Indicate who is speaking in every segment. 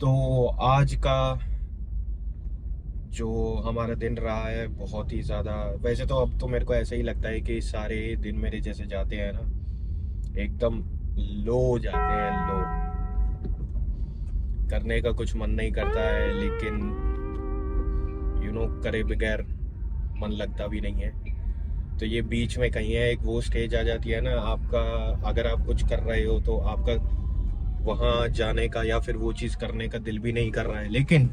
Speaker 1: तो आज का जो हमारा दिन रहा है बहुत ही ज़्यादा, वैसे तो अब तो मेरे को ऐसा ही लगता है कि सारे दिन मेरे जैसे जाते हैं ना, एकदम लो जाते हैं, लो। करने का कुछ मन नहीं करता है, लेकिन करे बगैर मन लगता भी नहीं है। तो ये बीच में कहीं है, एक वो स्टेज आ जाती है ना आपका, अगर आप कुछ कर रहे हो तो आपका वहाँ जाने का या फिर वो चीज़ करने का दिल भी नहीं कर रहा है, लेकिन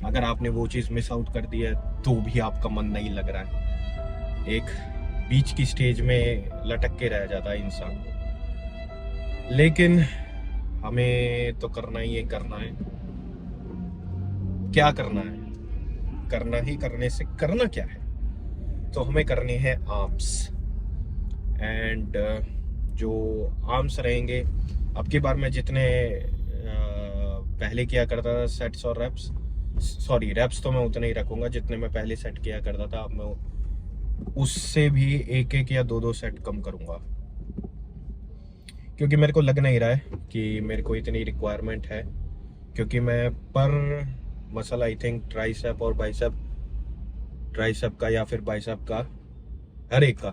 Speaker 1: अगर आपने वो चीज़ मिस आउट कर दी है तो भी आपका मन नहीं लग रहा है। एक बीच की स्टेज में लटक के रह जाता है इंसान। लेकिन हमें तो करना ही है, करना है। क्या करना है? करना ही, करने से करना क्या है? तो हमें करनी है आर्म्स। एंड जो आर्म्स रहेंगे, अब की बार मैं जितने पहले किया करता था सेट्स और रेप्स, सॉरी रेप्स तो मैं उतने ही रखूंगा जितने मैं पहले सेट किया करता था। अब मैं उससे भी एक एक या दो दो सेट कम करूंगा, क्योंकि मेरे को लग नहीं रहा है कि मेरे को इतनी रिक्वायरमेंट है। क्योंकि मैं पर मसल आई थिंक ट्राइसेप और बाइसेप, ट्राइसेप का या फिर बाइसेप का, हर एक का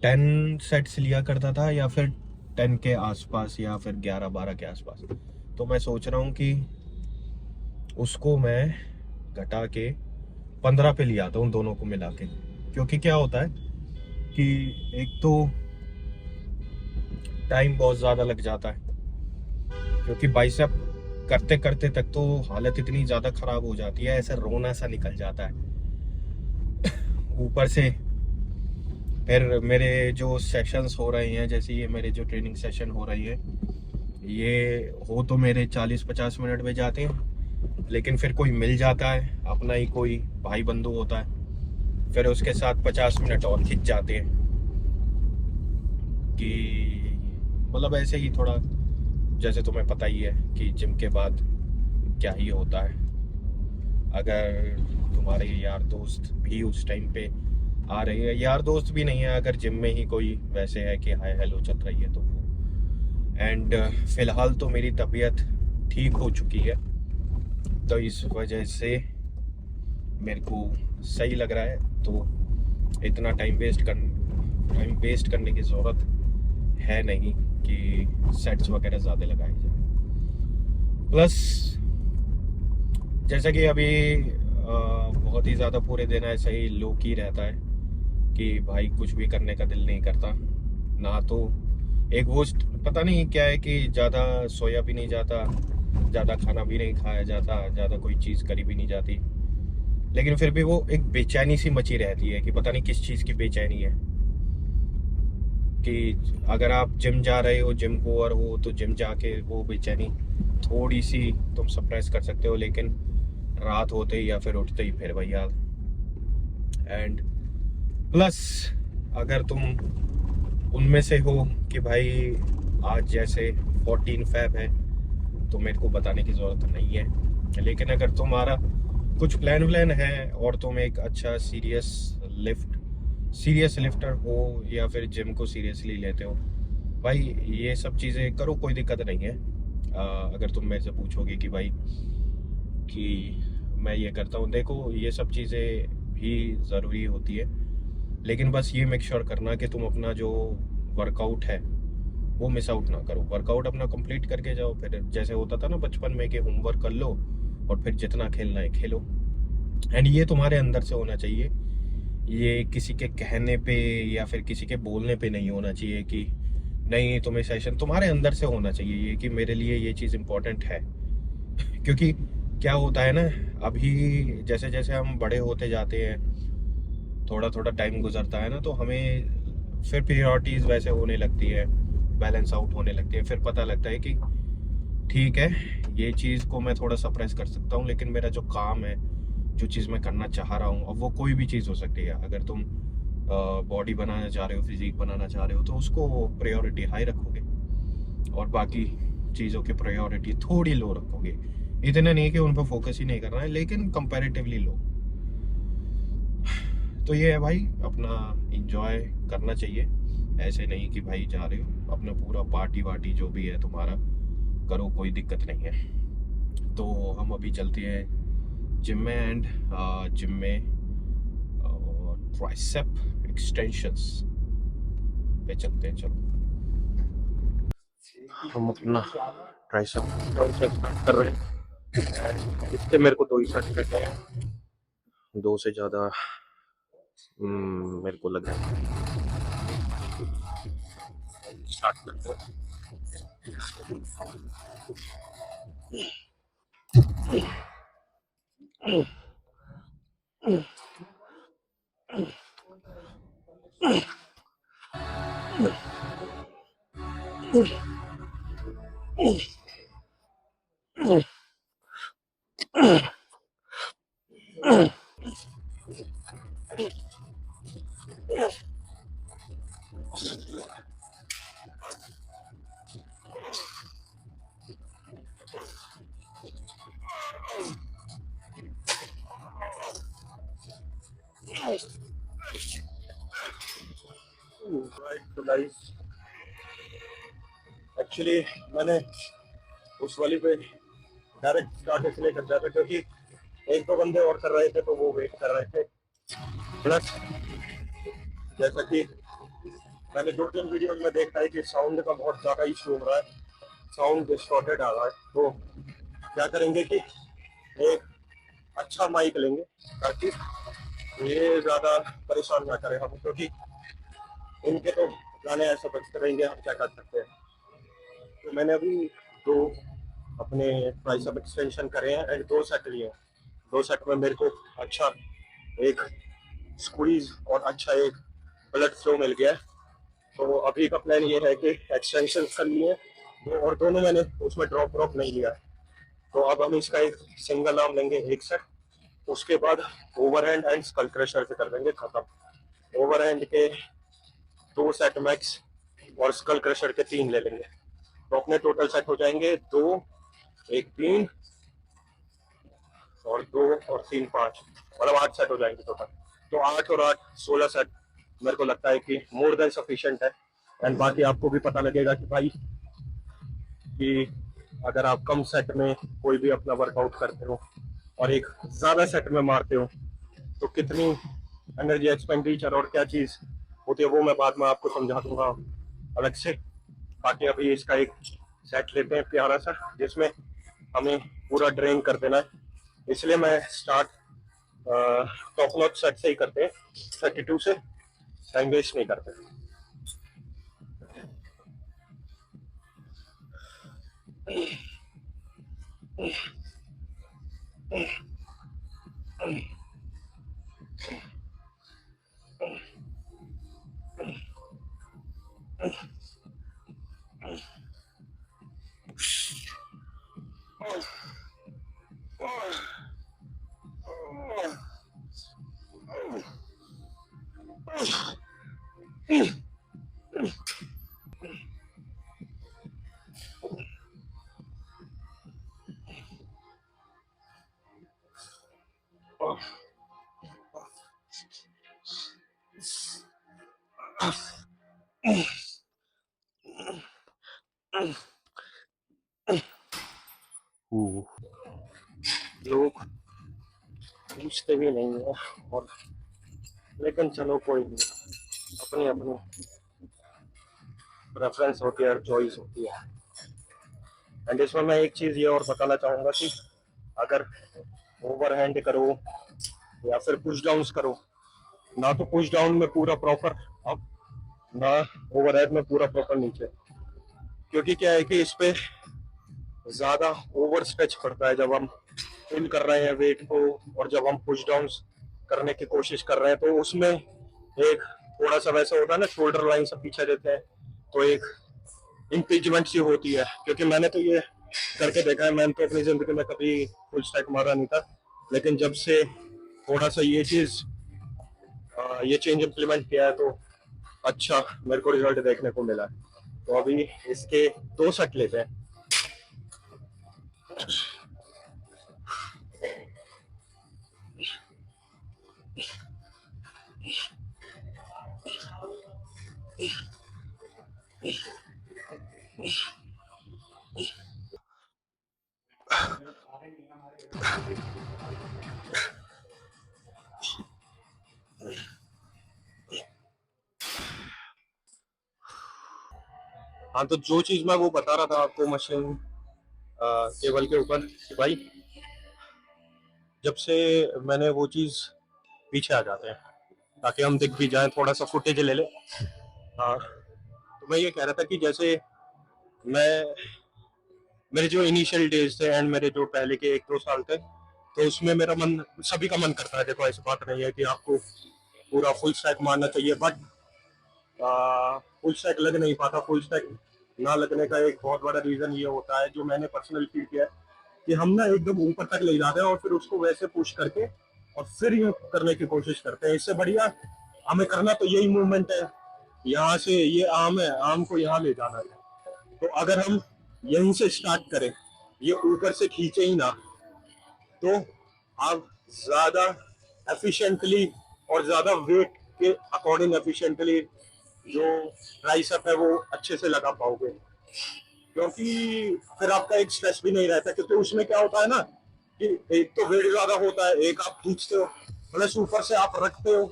Speaker 1: 10 सेट्स लिया करता था, या फिर 10 के आसपास, या फिर 11-12 के आसपास। तो मैं सोच रहा हूँ कि उसको मैं घटा के 15 पे ले आता हूँ, दोनों को मिला के। क्योंकि क्या होता है कि एक तो टाइम बहुत ज़्यादा लग जाता है, क्योंकि बाइसेप करते करते तक तो हालत इतनी ज़्यादा ख़राब हो जाती है, ऐसा रोना सा निकल जाता है। ऊपर से फिर मेरे जो सेशंस हो रहे हैं, जैसे ये मेरे जो ट्रेनिंग सेशन हो रही है, ये हो तो मेरे 40-50 मिनट में जाते हैं, लेकिन फिर कोई मिल जाता है, अपना ही कोई भाई बंधु होता है, फिर उसके साथ 50 मिनट और खिंच जाते हैं। कि मतलब ऐसे ही थोड़ा, जैसे तुम्हें पता ही है कि जिम के बाद क्या ही होता है। अगर तुम्हारे यार दोस्त भी उस टाइम पे आ रही है, यार दोस्त भी नहीं है, अगर जिम में ही कोई वैसे है कि हाय हेलो चल रही है तो वो। एंड फिलहाल तो मेरी तबीयत ठीक हो चुकी है, तो इस वजह से मेरे को सही लग रहा है। तो इतना टाइम वेस्ट करने की ज़रूरत है नहीं कि सेट्स वगैरह ज़्यादा लगाए जाए। प्लस जैसा कि अभी बहुत ही ज़्यादा पूरे दिन ऐसा ही लो की रहता है कि भाई कुछ भी करने का दिल नहीं करता ना। तो एक वो पता नहीं क्या है कि ज़्यादा सोया भी नहीं जाता, ज़्यादा खाना भी नहीं खाया जाता, ज़्यादा कोई चीज़ करी भी नहीं जाती, लेकिन फिर भी वो एक बेचैनी सी मची रहती है कि पता नहीं किस चीज़ की बेचैनी है। कि अगर आप जिम जा रहे हो, जिम गोअर हो, तो जिम जाके वो बेचैनी थोड़ी सी तुम सप्रेस कर सकते हो, लेकिन रात होते ही या फिर उठते ही फिर वही याद। एंड प्लस अगर तुम उनमें से हो कि भाई आज जैसे 14 फेब है, तो मेरे को बताने की ज़रूरत नहीं है, लेकिन अगर तुम्हारा कुछ प्लान है और तुम एक अच्छा सीरियस लिफ्टर हो, या फिर जिम को सीरियसली लेते हो, भाई ये सब चीज़ें करो, कोई दिक्कत नहीं है। अगर तुम मेरे से पूछोगे कि भाई कि मैं ये करता हूँ, देखो ये सब चीज़ें भी ज़रूरी होती है, लेकिन बस ये मेक श्योर करना कि तुम अपना जो वर्कआउट है वो मिस आउट ना करो। वर्कआउट अपना कंप्लीट करके जाओ। फिर जैसे होता था ना बचपन में कि होमवर्क कर लो और फिर जितना खेलना है खेलो। एंड ये तुम्हारे अंदर से होना चाहिए, ये किसी के कहने पे या फिर किसी के बोलने पे नहीं होना चाहिए कि नहीं तुम्हें सेशन, तुम्हारे अंदर से होना चाहिए ये कि मेरे लिए ये चीज़ इम्पोर्टेंट है। क्योंकि क्या होता है ना, अभी जैसे जैसे हम बड़े होते जाते हैं, थोड़ा थोड़ा टाइम गुजरता है ना, तो हमें फिर प्रायोरिटीज़ वैसे होने लगती है, बैलेंस आउट होने लगती है। फिर पता लगता है कि ठीक है, ये चीज़ को मैं थोड़ा सप्रेस कर सकता हूँ, लेकिन मेरा जो काम है, जो चीज़ मैं करना चाह रहा हूँ, अब वो कोई भी चीज़ हो सकती है। अगर तुम बॉडी बनाना चाह रहे हो, फिजिक बनाना चाह रहे हो, तो उसको प्रायोरिटी हाई रखोगे और बाकी चीज़ों की प्रायोरिटी थोड़ी लो रखोगे। इतना नहीं कि उन पर फोकस ही नहीं करना है, लेकिन कंपैरेटिवली लो। तो ये है भाई, अपना इंजॉय करना चाहिए। ऐसे नहीं कि भाई जा रहे हो, अपना पूरा पार्टी वार्टी जो भी है तुम्हारा करो, कोई दिक्कत नहीं है। तो हम अभी चलते हैं जिम में एंड जिम में ट्राइसेप एक्सटेंशंस पे चलते हैं। चलो हम अपना ट्राइसेप स्टार्ट कर रहे हैं। इससे मेरे को 2 ही सेट करते हैं, 2 से ज़्यादा मेरे को लगा स्टार्ट करते हैं। एक्चुअली मैंने उस वाली पे डायरेक्ट स्टार्ट इसलिए कर दिया था क्योंकि 1-2 बंदे और कर रहे थे तो वो वेट कर रहे थे। प्लस जैसा कि मैंने 2-3 वीडियो में देखा है कि साउंड का बहुत ज़्यादा इशू हो रहा है, साउंड डिस्टॉर्टेड आ रहा है। तो क्या करेंगे कि एक अच्छा माइक लेंगे ताकि ये ज़्यादा परेशान ना करें हम, क्योंकि इनके तो गाने ऐसे बजते रहेंगे, हम क्या कर सकते हैं। तो मैंने अभी 2 अपने ट्राइसेप एक्सटेंशन करे हैं एंड 2 सेट लिए हैं। 2 सेट में मेरे को अच्छा एक स्क्वीज और अच्छा एक ब्लड फ्लो मिल गया है। तो अभी का प्लान ये है कि एक्सटेंशन कर लिए और दोनों मैंने उसमें ड्रॉप नहीं लिया। तो अब हम इसका एक सिंगल आर्म लेंगे 1 सेट, उसके बाद ओवरहैंड एंड स्कल क्रशर से कर देंगे खत्म। ओवरहैंड के 2 सेट मैक्स और स्कल क्रशर के 3 ले लेंगे। तो अपने टोटल सेट हो जाएंगे 2, 1 3 और 2 और 3 5, मतलब 8 सेट हो जाएंगे टोटल। तो 8 और 8 16 सेट मेरे को लगता है कि मोर देन सफिशिएंट है। एंड बाकी आपको भी पता लगेगा कि भाई कि अगर आप कम सेट में कोई भी अपना वर्कआउट करते हो और एक ज्यादा सेट में मारते हो तो कितनी एनर्जी एक्सपेंडिचर और क्या चीज होती है वो मैं बाद में आपको समझा दूंगा अलग से। बाकी अभी इसका एक सेट लेते हैं प्यारा सा जिसमें हमें पूरा ड्रेन कर देना है, इसलिए मैं स्टार्ट टॉप नॉच सेट से ही करते हैं, 32 से टाइम वेस्ट नहीं करते। लोग पूछते भी नहीं है और लेकिन चलो कोई नहीं, अपनी अपनी प्रेफरेंस होती है, चॉइस होती है। एंड इसमें मैं एक चीज ये और बताना चाहूंगा कि अगर ओवरहैंड करो या फिर पुश डाउन करो, ना तो पुश डाउन में पूरा प्रॉपर अप, ना ओवरहेड में पूरा प्रॉपर नीचे, क्योंकि क्या है कि इस पे ज्यादा ओवर स्ट्रेच पड़ता है जब हम पुल कर रहे हैं वेट को, और जब हम पुश डाउन करने की कोशिश कर रहे हैं तो उसमें एक थोड़ा सा वैसा होता है ना, शोल्डर लाइन से पीछे देते हैं तो एक इंपीचमेंट सी होती है। क्योंकि मैंने तो ये करके देखा है, मैंने तो अपनी जिंदगी में कभी फुल स्टैक मारा नहीं था, लेकिन जब से थोड़ा सा ये चेंज इम्प्लीमेंट किया है तो अच्छा मेरे को रिजल्ट देखने को मिला है। तो अभी इसके 2 सेट लेते हैं। हाँ, तो जो चीज मैं वो बता रहा था आपको मशीन केबल के ऊपर कि भाई जब से मैंने वो चीज पीछे आ जाते हैं ताकि हम दिख भी जाए, थोड़ा सा फुटेज ले ले। हाँ, तो मैं ये कह रहा था कि जैसे मैं मेरे जो इनिशियल डेज थे एंड मेरे जो पहले के 1-2 साल थे, तो उसमें मेरा मन, सभी का मन करता है, देखो ऐसी बात नहीं है कि आपको पूरा फुल स्टैक मारना चाहिए, बट फुल स्टैक लग नहीं पाता। फुल स्टैक ना लगने का एक बहुत बड़ा रीजन ये होता है, जो मैंने पर्सनल फील किया है, कि हम ना एकदम ऊपर तक ले जाते हैं और फिर उसको वैसे पुश करके और फिर ये करने की कोशिश करते हैं। इससे बढ़िया हमें करना तो यही मूवमेंट है, यहाँ से ये आम है, आम को यहाँ ले जाना है। तो अगर हम यहीं से स्टार्ट करें, ये ऊपर से खींचे ही ना, तो आप ज्यादा एफिशिएंटली और ज्यादा वेट के अकॉर्डिंग एफिशिएंटली जो ट्राइसेप है वो अच्छे से लगा पाओगे, क्योंकि फिर आपका एक स्ट्रेस भी नहीं रहता। क्योंकि उसमें क्या होता है ना कि एक तो वेट ज्यादा होता है, एक आप खींचते हो, प्लस ऊपर से आप रखते हो।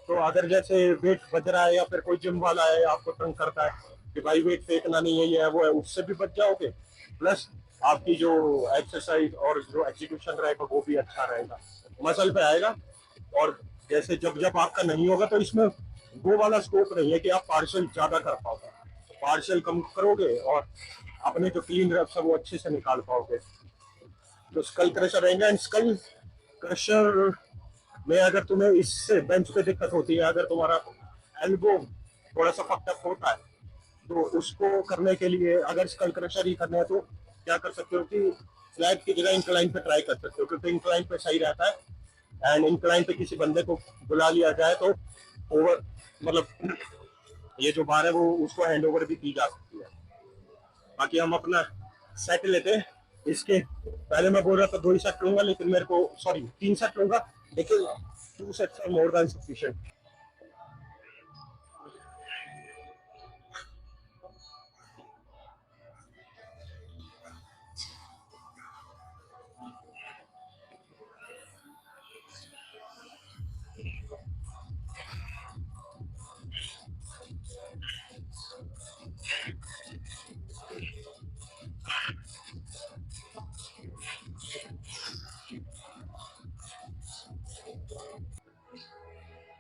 Speaker 1: तो अगर जैसे वेट बच रहा है या फिर कोई जिम वाला है आपको तंग करता है कि भाई वेट फेंकना नहीं है, ये है वो है, उससे भी बच जाओगे। प्लस आपकी जो एक्सरसाइज और जो एग्जीक्यूशन रहेगा वो भी अच्छा रहेगा, मसल पे आएगा। और जैसे जब जब आपका नहीं होगा तो इसमें वो वाला स्कोप नहीं है कि आप पार्शियल ज्यादा कर पाओगे, पार्शियल कम करोगे और अपने जो क्लीन रेप्स है वो अच्छे से निकाल पाओगे। तो स्कल क्रशर रहेंगे, एंड स्कल क्रशर में अगर तुम्हें इससे बेंच पे दिक्कत होती है, अगर तुम्हारा एल्बो थोड़ा सा फक्ड अप होता है, तो उसको करने के लिए अगर स्कल क्रशर ही करना है तो क्या कर सकते हो कि फ्लैट की जगह इंक्लाइन पे ट्राई कर सकते हो, क्योंकि इंक्लाइन पे सही रहता है। एंड इंक्लाइन पे किसी बंदे को बुला लिया जाए तो ओवर, मतलब ये जो बार है वो उसको हैंड ओवर भी की जा सकती है। बाकी हम अपना सेट लेते हैं। इसके पहले मैं बोल रहा था 2 ही सेट लूंगा, लेकिन मेरे को सॉरी 3 सेट लूंगा, लेकिन 2 sets are more than sufficient.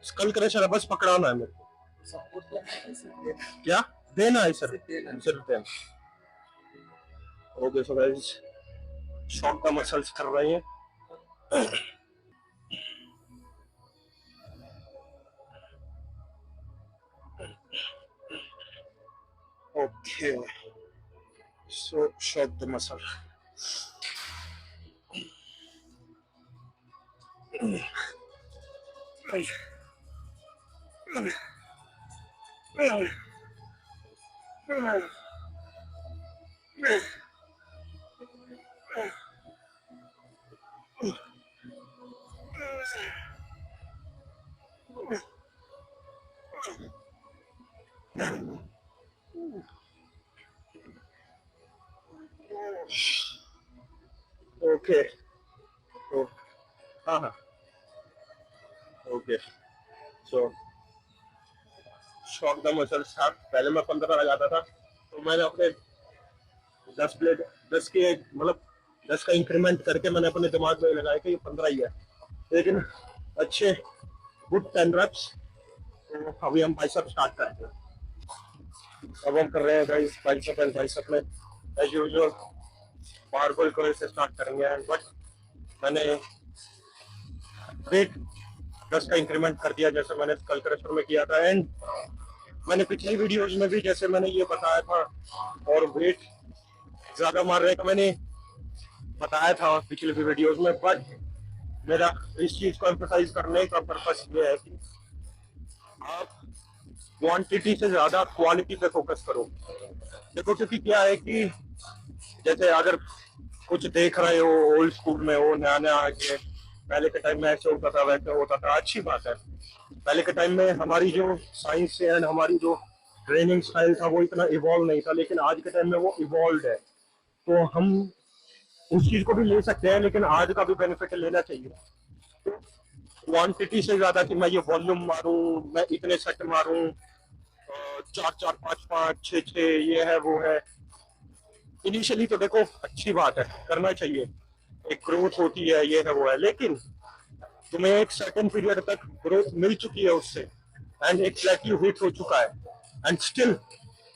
Speaker 1: Skull crusher है, बस पकड़ाना है मेरे को। क्या देना है सर? सिर्फ देना। ओके, सो गाइस शॉक का मसल्स कर रहे हैं। Okay, so shock the muscle. Okay, तो हाँ हाँ, okay, so shock the muscle start. पहले मैं 15 लगाता था, तो मैंने अपने 10 प्लेट 10 के मतलब 10 का इंक्रीमेंट करके मैंने अपने दिमाग में लगाया कि ये 15 ही है, लेकिन अच्छे गुड 10 रेप्स। तो अभी हम बाइसेप स्टार्ट करते हैं। अब हम कर रहे हैं गाइस बाइसेप एंड बाइसेप में एज यूजुअल बारबल को से स्टार्ट करेंगे, बट मैंने वेट 10 का इंक्रीमेंट कर दिया जैसे मैंने कल क्रशर में किया था। एंड मैंने पिछली वीडियोस में भी जैसे मैंने ये बताया था, और वेट ज्यादा मारने का मैंने बताया था पिछले वीडियोस में, बट मेरा इस चीज को एम्फसाइज करने का पर्पस ये है कि आप क्वांटिटी से ज्यादा क्वालिटी पे फोकस करो। देखो, क्योंकि क्या है कि जैसे अगर कुछ देख रहे हो, ओल्ड स्कूल में हो, नया नया आके पहले के टाइम में ऐसे होता था वैसे होता था, अच्छी बात है। पहले के टाइम में हमारी जो साइंस एंड हमारी जो ट्रेनिंग स्टाइल था वो इतना इवॉल्व नहीं था, लेकिन आज के टाइम में वो इवॉल्व है। तो हम
Speaker 2: उस चीज को भी ले सकते हैं, लेकिन आज का भी बेनिफिट लेना चाहिए। क्वांटिटी से ज्यादा कि मैं ये वॉल्यूम मारूं, मैं इतने सेट मारूं, चार चार पांच पांच छः छः, ये है वो है। इनिशियली तो देखो अच्छी बात है, करना चाहिए, एक ग्रोथ होती है, ये है वो है, लेकिन तुम्हें एक सर्टेन पीरियड तक ग्रोथ मिल चुकी है उससे, एंड एक प्लेट्यू हिट हो चुका है, and still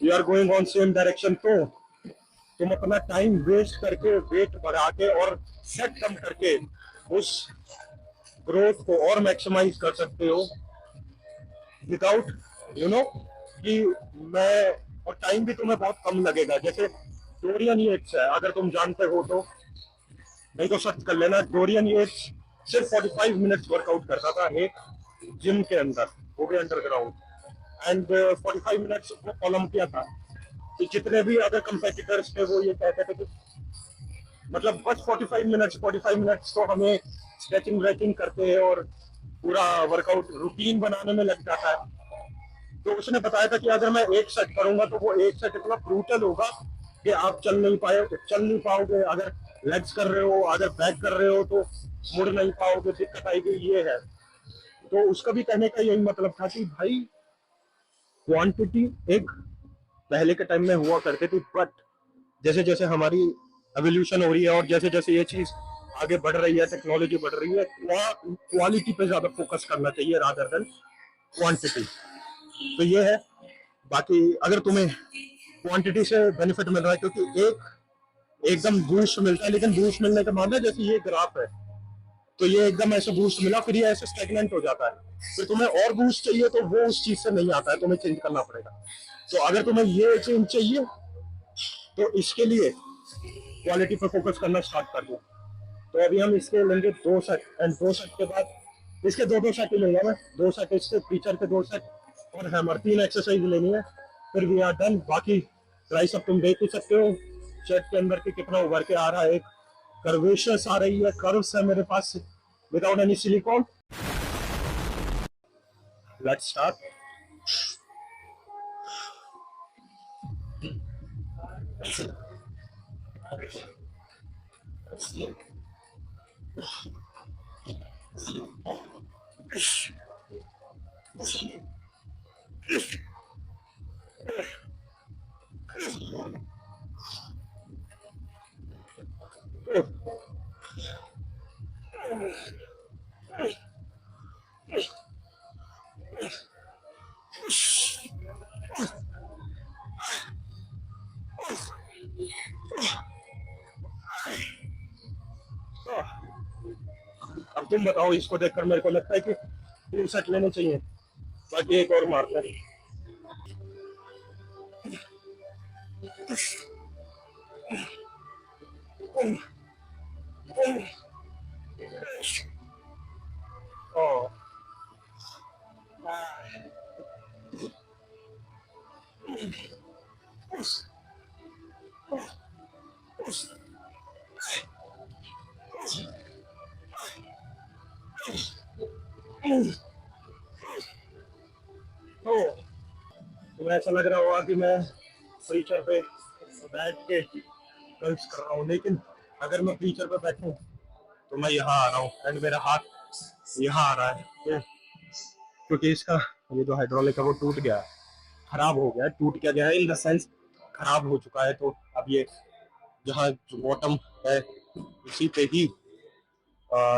Speaker 2: you are going on same direction, तो तुम अपना टाइम वेस्ट करके, वेट बढ़ा के और सेट कम करके उस ग्रोथ को और मैक्सिमाइज कर सकते हो विदाउट यू नो कि मैं, और टाइम भी तुम्हें बहुत कम लगेगा। जैसे डोरियन येट्स है, अगर तुम जानते हो तो, नहीं तो सर्च कर लेना। डोरियन येट्स सिर्फ 45 मिनट्स वर्कआउट करता था एक जिम के अंदर, वो भी अंडरग्राउंड, एंड 45 मिनट्स वो ओलंपिया था। तो जितने भी अदर कंपेटिटर्स थे वो ये कहते थे कि मतलब बस 45 मिनट्स तो हमें स्ट्रेचिंग व्रेचिंग करते हैं और पूरा वर्कआउट रूटीन बनाने में लग जाता है। तो उसने बताया था कि अगर मैं एक सेट करूंगा तो वो एक सेट इतना ब्रूटल होगा कि आप चल नहीं पाओगे। अगर लेग्स कर रहे हो, अगर बैक कर रहे हो तो मुड़ नहीं पाओगे, दिक्कत आएगी, ये है। तो उसका भी कहने का यही मतलब था कि भाई क्वांटिटी एक पहले के टाइम में हुआ करती थी, बट जैसे जैसे हमारी एवोल्यूशन हो रही है और जैसे जैसे ये चीज आगे बढ़ रही है, टेक्नोलॉजी बढ़ रही है, क्वालिटी पे ज्यादा फोकस करना चाहिए रादर देन क्वांटिटी। तो ये है। बाकी अगर तुम्हें क्वांटिटी से बेनिफिट मिल रहा है, क्योंकि एक एकदम बूस्ट मिलता है, लेकिन बूस्ट मिलने का मतलब जैसे ये ग्राफ है, तो ये एकदम ऐसे बूस्ट मिला, फिर ये ऐसे स्टेगनेंट हो जाता है, फिर तुम्हें और बूस्ट चाहिए तो वो उस चीज से नहीं आता है, तुम्हें चेंज करना पड़ेगा। तो अगर तुम्हें ये चेंज चाहिए तो इसके लिए क्वालिटी पर फोकस करना स्टार्ट कर दो। तो अभी हम इसके लेंगे 2 सेट, एंड 2 सेट के बाद इसके दो सेट ही लूंगा मैं, 2 सेट इसके, फीचर के 2 सेट और हैमर, 3 एक्सरसाइज लेनी है, फिर वी आर डन। बाकी प्राइस अब तुम देख ही सकते हो सेट के अंदर के कितना उभर के आ रहा है, एक कर्वेशंस आ रही है, कर्व्स है मेरे पास without any silicone. Let's start. अब तुम बताओ, इसको देखकर मेरे को लगता है कि 3 सेट लेने चाहिए, बाकी एक और मारते हैं। Oh. तुम्हें ऐसा लग रहा होगा कि मैं फीचर पे बैठ के कर्ल्स कर रहा हूँ, लेकिन अगर मैं फीचर पे बैठूं तो मैं यहाँ आ रहा हूँ, एंड मेरा हाथ यहाँ आ रहा है, तो क्योंकि इसका ये जो हाइड्रोलिक है वो टूट गया है, खराब हो गया है। टूट क्या गया है इन द सेंस, खराब हो चुका है। तो अब ये जहाँ बॉटम है उसी पे ही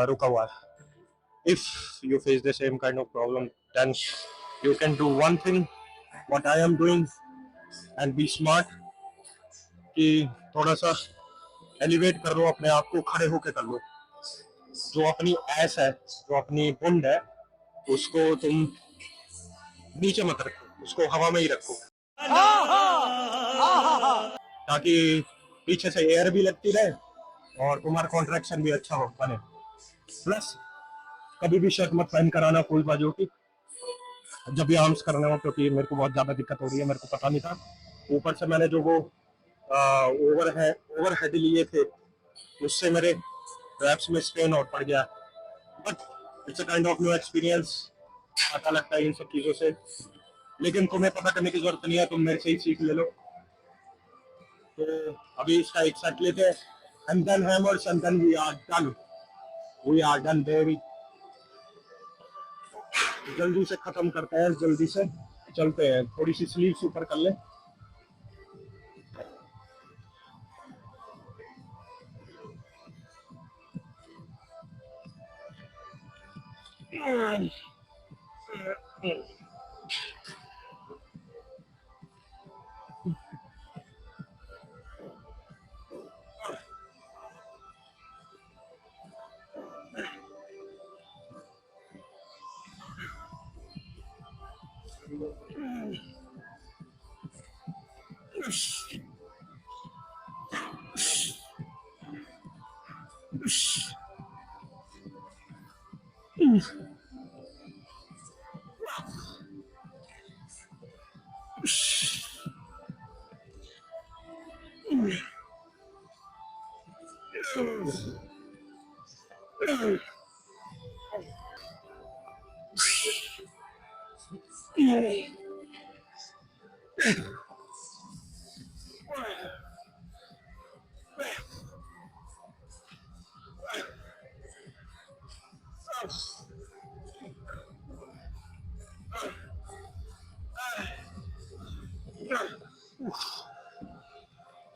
Speaker 2: रुका हुआ है। If you face the same kind of problem, then you can do one thing, what I am doing, and be smart, कि थोड़ा सा एलिवेट कर लो अपने आप को, खड़े होके कर लो। जो अपनी ऐस है, जो अपनी बुंड है, उसको तुम नीचे मत रखो, उसको हवा में ही रखो, ताकि पीछे से एयर भी लगती रहे और तुम्हारा कॉन्ट्रैक्शन भी अच्छा हो बने। प्लस कभी भी शर्ट मत पहन कर आना फुल बाजू की जब भी आर्म्स करने हो, क्योंकि मेरे को बहुत ज्यादा दिक्कत हो रही है, मेरे को पता नहीं था। ऊपर से मैंने जो वो ओवर हेड लिए थे, उससे मेरे रैप्स में स्ट्रेन और पड़ गया, but it's a kind of new experience. पता लगता है इन सब चीजों से, लेकिन तुम्हें पता करने की जरूरत नहीं है, तुम मेरे से ही सीख ले लो। तो अभी इसका एक सेट लेते हैं, And then hammers, and then we are done. We are done, baby. जल्दी से खत्म करते हैं, जल्दी से चलते हैं, थोड़ी सी स्लीव्स ऊपर कर ले।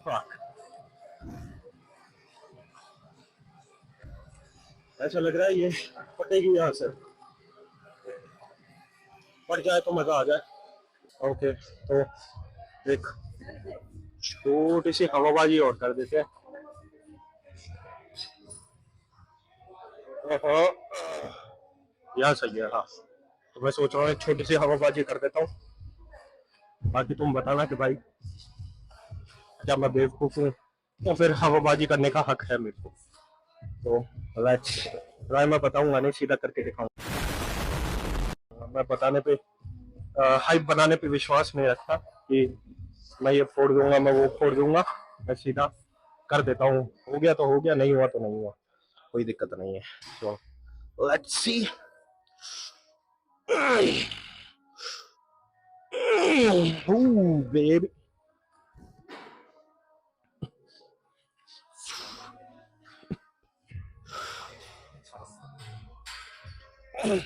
Speaker 2: Fuck. ऐसा लग रहा है ये फटेगी यहाँ से, फट जाए तो मजा आ जाए। ओके, तो एक छोटी सी हवाबाजी और कर देते हैं। यहाँ सही है, हाँ। तो मैं सोच रहा हूँ एक छोटी सी हवाबाजी कर देता हूँ, बाकी तुम बताना कि भाई क्या मैं बेवकूफ हूँ या फिर हवाबाजी करने का हक है मेरे को। तो लेट्स ट्राई। मैं बताऊंगा नहीं, सीधा करके दिखाऊंगा। मैं बताने पे, हाइप बनाने पे विश्वास नहीं रखता कि मैं ये फोड़ दूंगा, मैं वो फोड़ दूंगा। मैं सीधा कर देता हूँ, हो गया तो हो गया, नहीं हुआ तो नहीं हुआ, कोई दिक्कत नहीं है। So let's see. Baby, hey.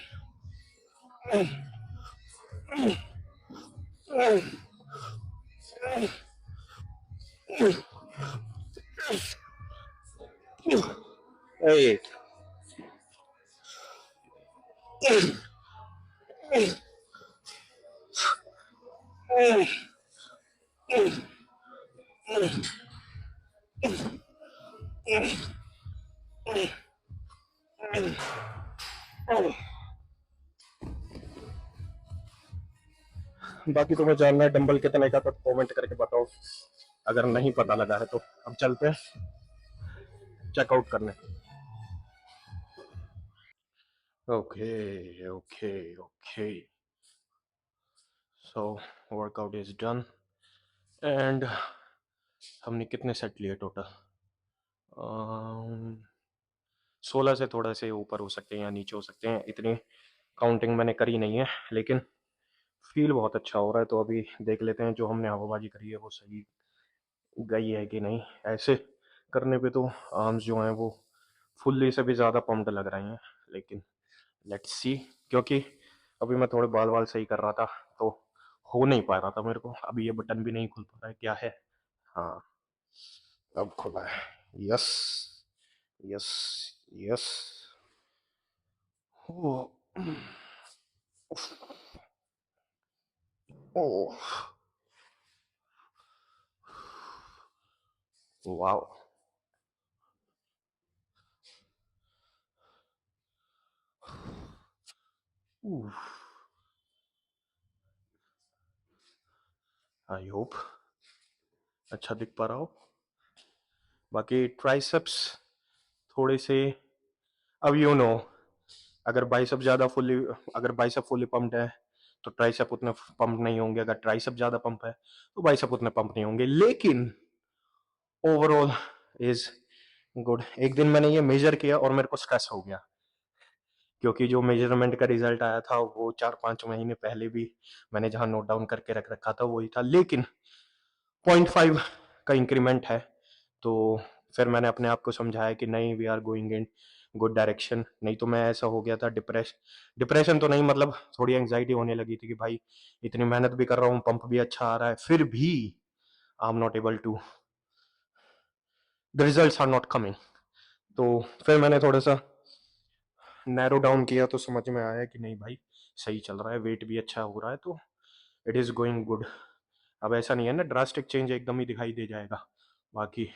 Speaker 2: बाकी तुम्हें जानना है डंबल कितने का, तो कमेंट करके बताओ। अगर नहीं पता लगा है तो अब चलते हैं चेकआउट करने। Okay okay okay, so workout is done and हमने कितने सेट लिए टोटल? 16 से थोड़ा से ऊपर हो सकते हैं या नीचे हो सकते हैं, इतनी काउंटिंग मैंने करी नहीं है, लेकिन फील बहुत अच्छा हो रहा है। तो अभी देख लेते हैं जो हमने हवाबाजी करी है वो सही गई है कि नहीं। ऐसे करने पे तो आर्म्स जो हैं वो फुल्ली से भी ज़्यादा पम्प्ड लग रहे हैं, लेकिन लेट्स सी। क्योंकि अभी मैं थोड़े बाल बाल सही कर रहा था तो हो नहीं पा रहा था मेरे को। अभी ये बटन भी नहीं खुल पा रहा है, क्या है? हाँ, अब खुला है। Yes yes yes. Oh wow, I hope अच्छा दिख पा रहा हो। बाकी ट्राइसेप्स थोड़े से, अब यू नो, अगर बाइसेप ज़्यादा फुल्ली, अगर बाइसेप फुल्ली पम्प्ड है तो ट्राइसेप उतने पंप नहीं होंगे, अगर ट्राइसेप ज़्यादा पंप है तो बाइसेप उतने पंप नहीं होंगे, लेकिन ओवरऑल इज गुड। एक दिन मैंने ये मेजर किया और मेरे को स्ट्रेस हो गया, क्योंकि जो मेजरमेंट का रिजल्ट आया था वो 4-5 महीने पहले भी मैंने जहां नोट डाउन करके रख रखा था वही था, लेकिन 0.5 का इंक्रीमेंट है। तो
Speaker 1: फिर मैंने अपने आप को समझाया कि नहीं, we are going in good direction. नहीं तो मैं ऐसा हो गया था, डिप्रेशन तो नहीं, मतलब थोड़ी एंग्जाइटी होने लगी थी कि भाई इतनी मेहनत भी कर रहा हूँ, पंप भी अच्छा आ रहा है, फिर भी I am not able to, the results are not coming. तो फिर मैंने थोड़ा सा नैरो डाउन किया तो समझ में आया कि नहीं भाई, सही चल रहा है, वेट भी अच्छा हो रहा है, तो इट इज़ गोइंग गुड। अब ऐसा नहीं है ना ड्रास्टिक चेंज एकदम ही दिखाई दे जाएगा, बाकी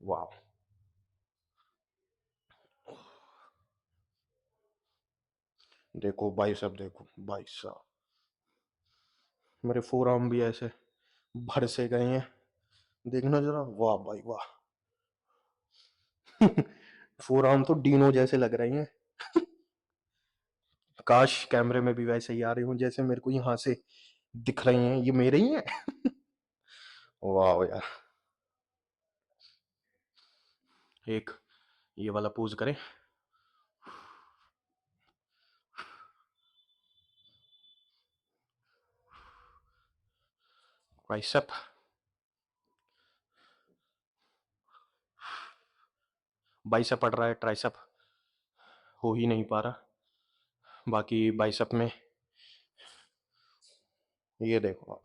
Speaker 1: वाह। देखो भाई साहब, देखो भाई साहब, मेरे फोर आर्म भी ऐसे भर से गए हैं, देखना जरा, वाह भाई वाह। फोर आर्म तो डीनो जैसे लग रहे हैं। काश कैमरे में भी वैसे ही आ रहे हूँ जैसे मेरे को यहाँ से दिख रही हैं, ये मेरे ही हैं। वाह यार, एक ये वाला पोज करें। ट्राइसेप, बाइसेप पड़ रहा है, ट्राइसेप हो ही नहीं पा रहा। बाकी बाइसेप में ये देखो आप,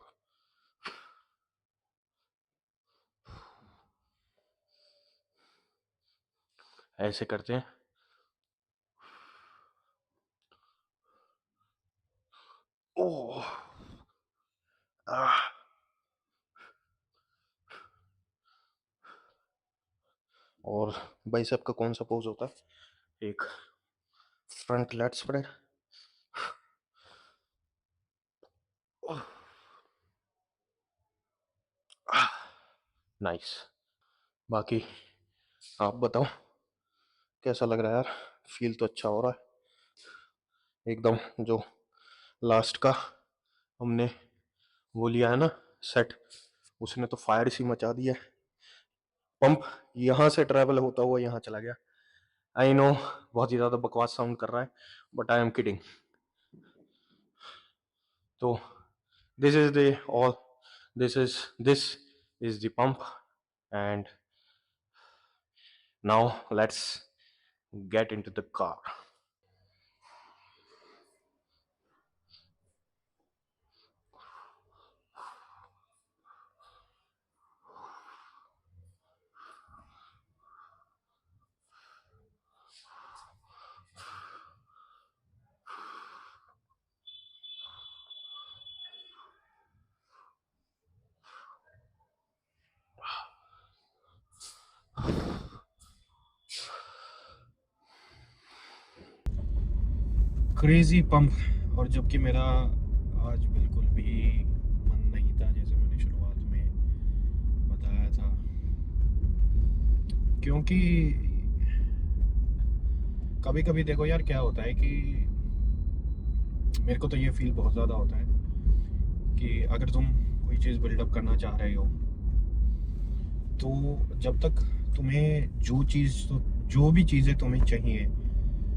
Speaker 1: ऐसे करते हैं। ओह, आह। और बाइसेप का कौन सा पोज होता है? एक फ्रंट लेट स्प्रेड, नाइस। बाकी आप बताओ कैसा लग रहा है यार? फील तो अच्छा हो रहा है एकदम। जो लास्ट का हमने वो लिया है ना सेट, उसने तो फायर सी मचा दी है। पंप यहाँ से ट्रैवल होता हुआ यहाँ चला गया। आई नो बहुत ही ज़्यादा बकवास साउंड कर रहा है, बट आई एम किडिंग। तो this is the all, this is the pump, and now let's get into the car. Crazy pump. और जबकि मेरा आज बिल्कुल भी मन नहीं था, जैसे मैंने शुरुआत में बताया था, क्योंकि कभी कभी देखो यार क्या होता है कि मेरे को तो ये फील बहुत ज़्यादा होता है कि अगर तुम कोई चीज़ बिल्डअप करना चाह रहे हो, तो जब तक तुम्हें जो भी चीज़ें तुम्हें चाहिए,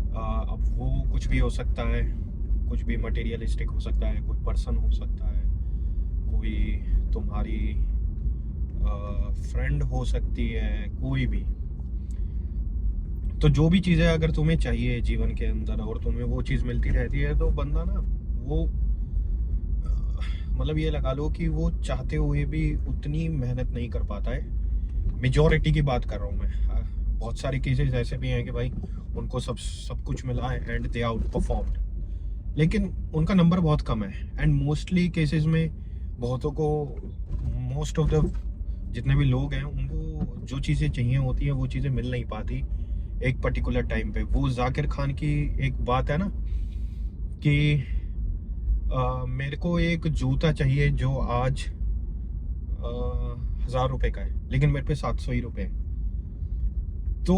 Speaker 1: अब वो कुछ भी हो सकता है, कुछ भी मटेरियलिस्टिक हो सकता है, कोई पर्सन हो सकता है, कोई तुम्हारी फ्रेंड हो सकती है, कोई भी। तो जो भी चीज़ें अगर तुम्हें चाहिए जीवन के अंदर और तुम्हें वो चीज़ मिलती रहती है, तो बंदा ना वो मतलब ये लगा लो कि वो चाहते हुए भी उतनी मेहनत नहीं कर पाता है। मेजॉरिटी की बात कर रहा हूँ मैं। बहुत सारे केसेस ऐसे भी हैं कि भाई उनको सब कुछ मिला है एंड दे आउट परफॉर्म्ड, लेकिन उनका नंबर बहुत कम है। एंड मोस्टली केसेस में बहुतों को, मोस्ट ऑफ द जितने भी लोग हैं, उनको जो चीज़ें चाहिए होती हैं वो चीज़ें मिल नहीं पाती एक पर्टिकुलर टाइम पे। वो जाकिर खान की एक बात है ना कि मेरे को एक जूता चाहिए जो आज 1000 रुपये का है, लेकिन मेरे पे 700 ही रुपये है, तो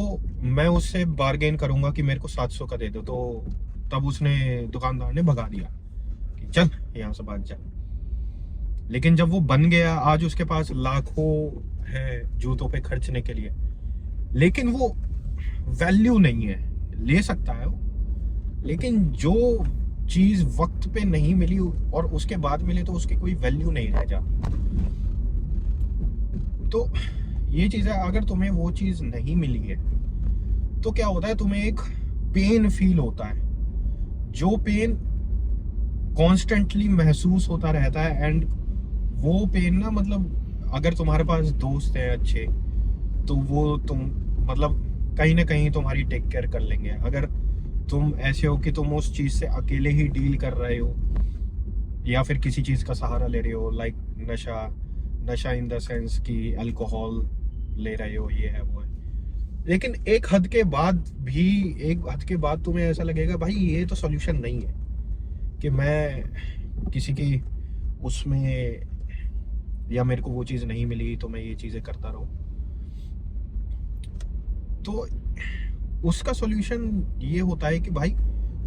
Speaker 1: मैं उससे बार्गेन करूंगा कि मेरे को 700 का दे दो। तो तब उसने, दुकानदार ने भगा दिया कि चल यहाँ से भाग जा। लेकिन जब वो बन गया, आज उसके पास लाखों है जूतों पे खर्चने के लिए, लेकिन वो वैल्यू नहीं है। ले सकता है वो, लेकिन जो चीज वक्त पे नहीं मिली और उसके बाद मिले तो उसकी कोई वैल्यू नहीं रह जाती। तो ये चीज़ है, अगर तुम्हें वो चीज़ नहीं मिली है तो क्या होता है, तुम्हें एक पेन फील होता है, जो पेन कॉन्स्टेंटली महसूस होता रहता है। एंड वो पेन ना, मतलब अगर तुम्हारे पास दोस्त हैं अच्छे तो वो तुम मतलब कहीं ना कहीं तुम्हारी टेक केयर कर लेंगे। अगर तुम ऐसे हो कि तुम उस चीज़ से अकेले ही डील कर रहे हो या फिर किसी चीज़ का सहारा ले रहे हो, लाइक नशा इन द सेंस कि अल्कोहल ले रहे हो, ये है वो है, लेकिन एक हद के बाद तुम्हें ऐसा लगेगा भाई ये तो सॉल्यूशन नहीं है कि मैं किसी की उसमें, या मेरे को वो चीज़ नहीं मिली तो मैं ये चीज़ें करता रहूं। तो उसका सॉल्यूशन ये होता है कि भाई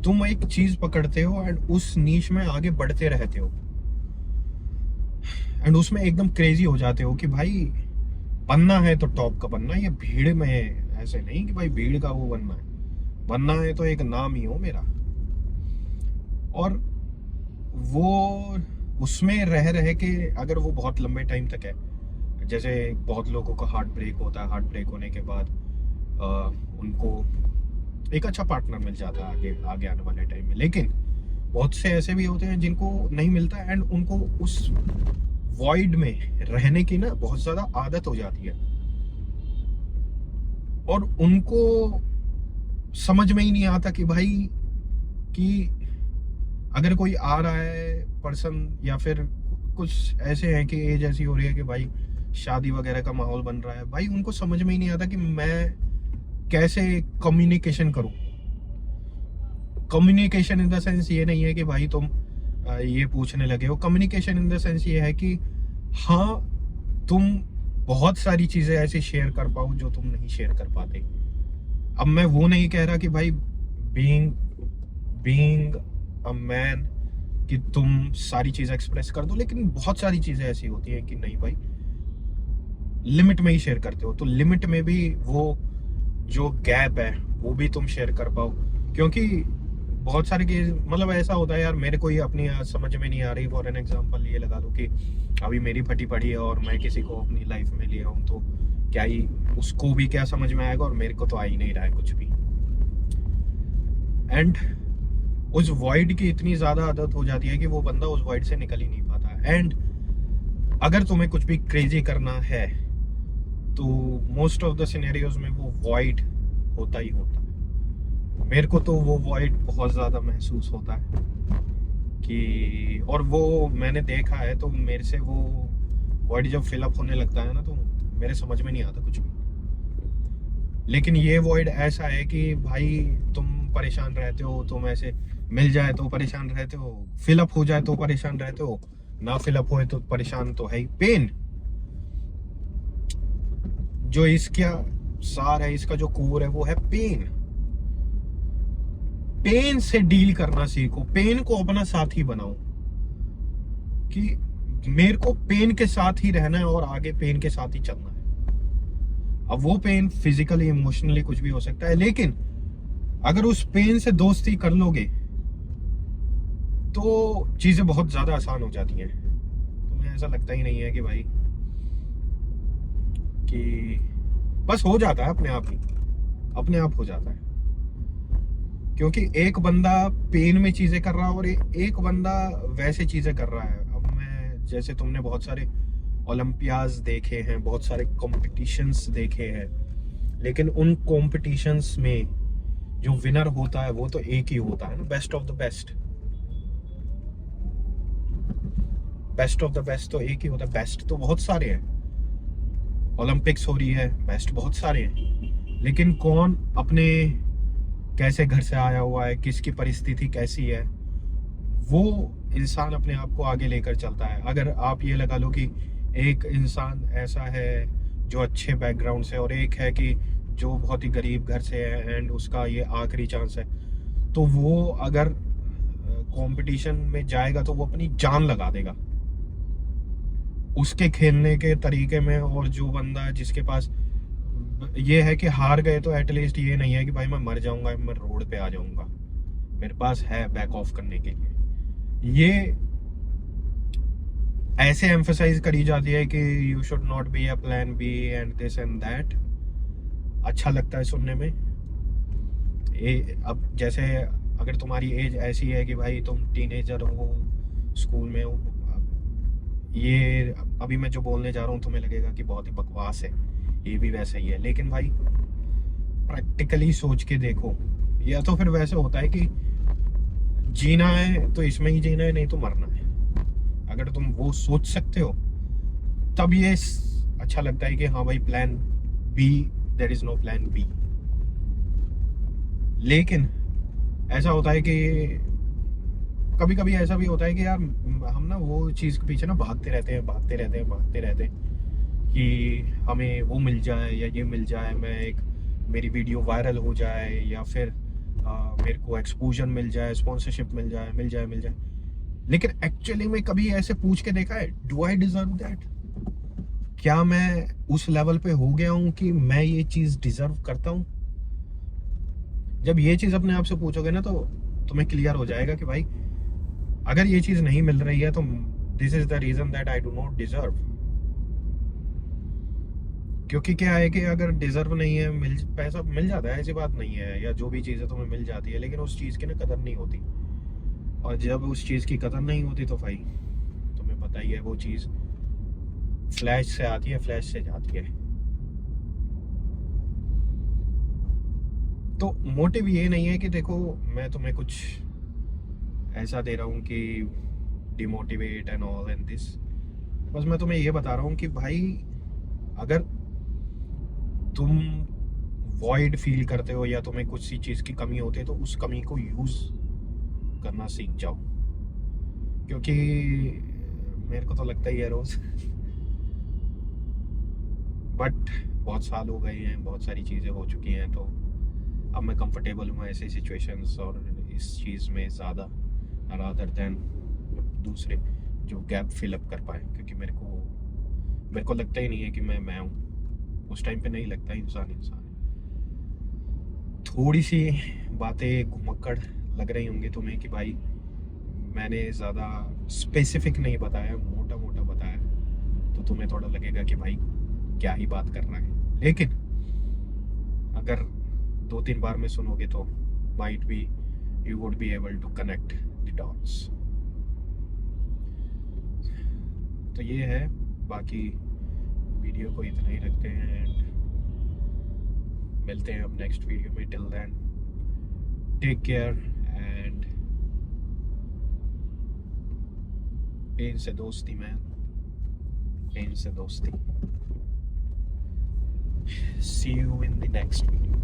Speaker 1: तुम एक चीज़ पकड़ते हो एंड उस नीश में आगे बढ़ते रहते हो एंड उसमें एकदम क्रेजी हो जाते हो कि भाई बनना है तो टॉप का बनना है, ये भीड़ में ऐसे नहीं कि भाई भीड़ का वो बनना है तो एक नाम ही हो मेरा। और वो उसमें रह के अगर वो बहुत लंबे टाइम तक है, जैसे बहुत लोगों को हार्ट ब्रेक होता है, हार्ट ब्रेक होने के बाद उनको एक अच्छा पार्टनर मिल जाता है आगे आने वाले टाइम में, लेकिन बहुत से ऐसे भी होते हैं जिनको नहीं मिलता एंड उनको उस वॉइड में रहने की ना बहुत ज्यादा आदत हो जाती है और उनको समझ में ही नहीं आता कि भाई कि अगर कोई आ रहा है पर्सन या फिर कुछ ऐसे हैं कि एज ऐसी हो रही है कि भाई शादी वगैरह का माहौल बन रहा है, भाई उनको समझ में ही नहीं आता कि मैं कैसे कम्युनिकेशन करूं। कम्युनिकेशन इन द सेंस ये नहीं है कि भाई तुम ये पूछने लगे हो, कम्युनिकेशन इन द सेंस ये है कि हाँ तुम बहुत सारी चीजें ऐसे शेयर कर पाओ जो तुम नहीं शेयर कर पाते। अब मैं वो नहीं कह रहा कि भाई बीइंग अ मैन कि तुम सारी चीजें एक्सप्रेस कर दो, लेकिन बहुत सारी चीजें ऐसी होती हैं कि नहीं भाई लिमिट में ही शेयर करते हो, तो लिमिट में भी वो जो गैप है वो भी तुम शेयर कर पाओ। क्योंकि बहुत सारे केस मतलब ऐसा होता है यार, मेरे को ही अपनी समझ में नहीं आ रही, फॉर एन एग्जांपल ये लगा लो कि अभी मेरी फटी पड़ी है और मैं किसी को अपनी लाइफ में लिया हूँ, तो क्या ही उसको भी क्या समझ में आएगा और मेरे को तो आ ही नहीं रहा है कुछ भी। एंड उस वॉइड की इतनी ज्यादा आदत हो जाती है कि वो बंदा उस वॉइड से निकल ही नहीं पाता। एंड अगर तुम्हें कुछ भी क्रेजी करना है तो मोस्ट ऑफ द सिनेरियोज में वो वॉइड होता ही होता है। मेरे को तो वो वॉइड बहुत ज़्यादा महसूस होता है कि, और वो मैंने देखा है, तो मेरे से वो वॉइड जब फिलअप होने लगता है ना तो मेरे समझ में नहीं आता कुछ भी। लेकिन ये वॉइड ऐसा है कि भाई तुम परेशान रहते हो, तुम ऐसे मिल जाए तो परेशान रहते हो, फिलअप हो जाए तो परेशान रहते हो, ना फिलअप होए तो परेशान तो है ही। पेन जो इसका सार है, इसका जो कोर है वो है पेन। पेन से डील करना सीखो, पेन को अपना साथी बनाओ कि मेरे को पेन के साथ ही रहना है और आगे पेन के साथ ही चलना है। अब वो पेन फिजिकली इमोशनली कुछ भी हो सकता है, लेकिन अगर उस पेन से दोस्ती कर लोगे तो चीजें बहुत ज्यादा आसान हो जाती हैं। तुम्हें ऐसा लगता ही नहीं है कि भाई कि बस हो जाता है अपने आप हो जाता है। क्योंकि एक बंदा पेन में चीजें कर रहा है और एक बंदा वैसे चीजें कर रहा है। अब मैं जैसे तुमने बहुत सारे ओलंपियाड्स देखे हैं, बहुत सारे कॉम्पिटिशन्स देखे हैं, लेकिन उन कॉम्पिटिशन्स में जो विनर होता है वो तो एक ही होता है ना, best of the best. Best of the best तो एक ही होता है। बेस्ट तो बहुत सारे हैं, ओलंपिक्स हो रही है, बेस्ट बहुत सारे हैं, लेकिन कौन अपने कैसे घर से आया हुआ है, किसकी परिस्थिति कैसी है, वो इंसान अपने आप को आगे लेकर चलता है। अगर आप ये लगा लो कि एक इंसान ऐसा है जो अच्छे बैकग्राउंड से और एक है कि जो बहुत ही गरीब घर से है एंड उसका ये आखिरी चांस है, तो वो अगर कंपटीशन में जाएगा तो वो अपनी जान लगा देगा उसके खेलने के तरीके में। और जो बंदा जिसके पास ये है कि हार गए तो एटलीस्ट ये नहीं है कि भाई मैं मर जाऊंगा, मैं रोड पे आ जाऊंगा, मेरे पास है बैक ऑफ करने के लिए। ये ऐसे एम्फसाइज करी जाती है कि you should not be a plan B and this and that. अच्छा लगता है सुनने में। अब जैसे अगर तुम्हारी एज ऐसी है कि भाई तुम टीनेजर हो, स्कूल में हो, ये अभी मैं जो बोलने जा रहा हूँ तुम्हें लगेगा कि बहुत ही बकवास है, ये भी वैसा ही है। लेकिन भाई प्रैक्टिकली सोच के देखो, या तो फिर वैसे होता है कि जीना है तो इसमें ही जीना है, नहीं तो मरना है। अगर तुम वो सोच सकते हो तब ये अच्छा लगता है कि हाँ भाई plan B, there is no plan B. लेकिन ऐसा होता है कि कभी कभी ऐसा भी होता है कि यार हम ना वो चीज़ के पीछे ना भागते रहते हैं, भागते रहते हैं, भागते रहते हैं कि हमें वो मिल जाए या ये मिल जाए, मैं एक मेरी वीडियो वायरल हो जाए, या फिर मेरे को एक्सपोजर मिल जाए, स्पॉन्सरशिप मिल जाए, मिल जाए, मिल जाए। लेकिन एक्चुअली में कभी ऐसे पूछ के देखा है, डू आई डिजर्व दैट? क्या मैं उस लेवल पे हो गया हूं कि मैं ये चीज डिजर्व करता हूं? जब ये चीज अपने आप से पूछोगे ना तो तुम्हें क्लियर हो जाएगा कि भाई अगर ये चीज नहीं मिल रही है तो this is the reason that I do not deserve. क्योंकि क्या है कि अगर डिजर्व नहीं है, पैसा मिल जाता है, ऐसी बात नहीं है, या जो भी चीज़ है तुम्हें मिल जाती है, लेकिन उस चीज़ की ना कदर नहीं होती। और जब उस चीज़ की कदर नहीं होती तो भाई तुम्हें पता ही है, वो चीज़ फ्लैश से आती है, फ्लैश से जाती है। तो मोटिव ये नहीं है कि देखो मैं तुम्हें कुछ ऐसा दे रहा हूँ कि demotivate and all and this. बस मैं तुम्हें ये बता रहा हूँ कि भाई अगर तुम वॉइड फील करते हो या तुम्हें कुछ सी चीज़ की कमी होती है तो उस कमी को यूज़ करना सीख जाओ। क्योंकि मेरे को तो लगता ही है रोज़ बट बहुत साल हो गए हैं, बहुत सारी चीज़ें हो चुकी हैं, तो अब मैं कंफर्टेबल हूँ ऐसे सिचुएशंस और इस चीज़ में ज़्यादा, रादर देन दूसरे जो गैप फिलअप कर पाए। क्योंकि मेरे को लगता ही नहीं है कि मैं हूँ। उस टाइम पे नहीं लगता, इंसान इंसान है। थोड़ी सी बातें घुमक्कड़ लग रही होंगी तुम्हें कि भाई मैंने ज़्यादा स्पेसिफिक नहीं बताया, मोटा मोटा बताया, तो तुम्हें थोड़ा लगेगा कि भाई क्या ही बात करना है। लेकिन अगर 2-3 बार में सुनोगे तो might be you would be able to connect the dots. तो ये है, बाकी वीडियो को इतना ही रखते हैं एंड मिलते हैं अब नेक्स्ट वीडियो में। Till then take care and pen से दोस्ती मैन, पेन से दोस्ती। See you in the next video.